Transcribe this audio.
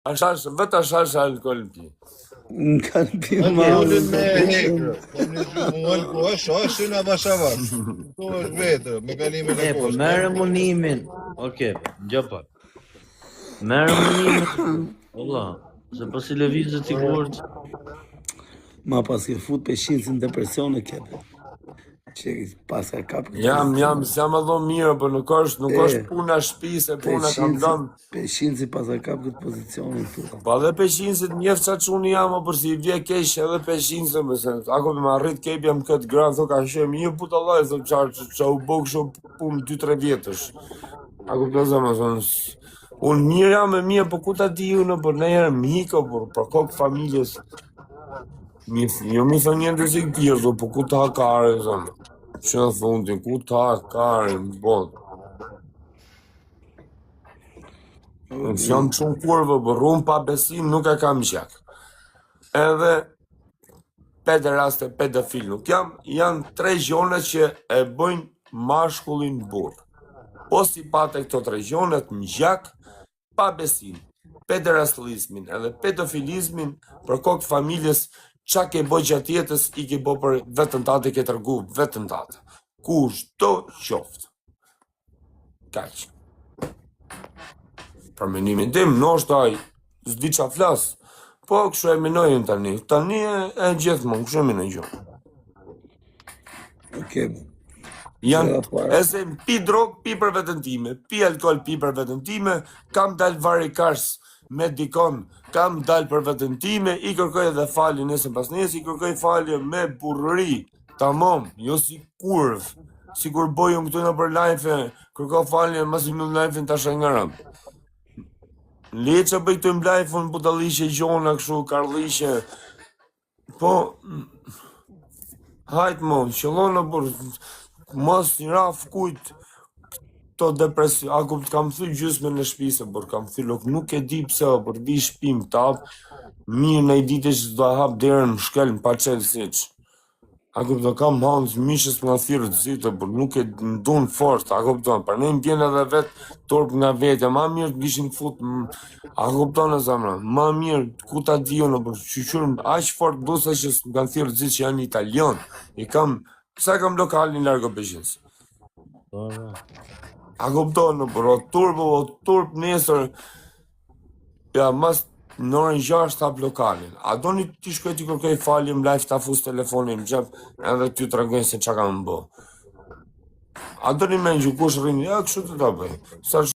Vetë ashash alkool pi. Në kanë pi Unë malë. me hekrë. Unë po është në bashavash. To është vetë, me kalimin e Po kohës. merë munimin. Okej, gjëpa. Merë munimin. Valla, se pas i lëvizët i gurt. Ma pas ke fut peshinësin depresione kebe. Që pas ka kap. Jam edhe mirë, po nuk është puna shtëpisë, puna kam dhënë. Peshinësi pas ka kap këtë pozicionin këtu. Po edhe peshinësit njef qa quni jam, për si vje kesh edhe peshinëse, mëse, ako me arrit kepi jam këtë granë, thë ka shem, një puta laj, thë që u bëgë shumë punë 2-3 vjetësh. Ako të zëmë, unë mirë jam e mirë, po ku ta di unë, për ne herë miko, për kokë familjes. Jo mi thë njëndër si kërë, po ku ta hakare, zëmë. Që në fundin, ku ta hakare, më botë. Jam shumë kurvë, për unë pa besim nuk e kam gjak. Edhe pederaste, pedofil nuk jam, janë 3 gjone që e bëjnë mashkullin burë. Po si pate këto 3 gjonet në gjak, pa besim, pederastalizmin edhe pedofilizmin për kokë familjes, qa ke bëj gjatë jetës, i ke bëj për vetën tate, ke tërgu vetën tate. Kushto qoftë. Kaq. Për menimin tim, nështë aj, s'di qa flasë, po kështu e minojnë tani. Tani e gjithmonë, kështu e minojnë gjonë. Okej. Janë, ese pi drogë, pi për vetën time, pi alkohol, pi për vetën time, kam dalë varikars me dikon, kam dalë për vetën time, i kërkoj edhe falje nëse pas nëse, i kërkoj falje me burri, tamam, jo si kurv, si kur bojëm këtu në për live, kërkoj falje, mas i në live-in të shëngërëm. Le që bëj të mblajfë në budalishe gjona këshu, karlishe, po, hajtë mo, qëllonë për, mos një raf kujtë të depresi, ako kam thy gjysme në shpise, por kam thy lok, nuk e di pse, por vi shpim të hapë, mirë në i dite që të hapë derën më shkel në pa qelë siç. Ako të kam hanës mishës nga thyrë të zite, por nuk e ndunë fort, ako pëton, për ne më bjene edhe vetë torp nga vete, ma mirë të vishin fut, ako pëton e zamra, ma mirë, ku ta di unë, por qyqyrë, aq fort dusa që nga thyrë të zite që janë italion, i kam, pësa kam lokalin largo pëshins. Ako pëton, por o turp nesër, ja, mas në orën 6 hap lokalin. A do një ti shkoj t'i kërkoj falje më live t'a fus telefonin më gjep edhe t'ju të regojnë se qa kam më bo. A do një me në gjukush rrini, ja kështu të ta bëj.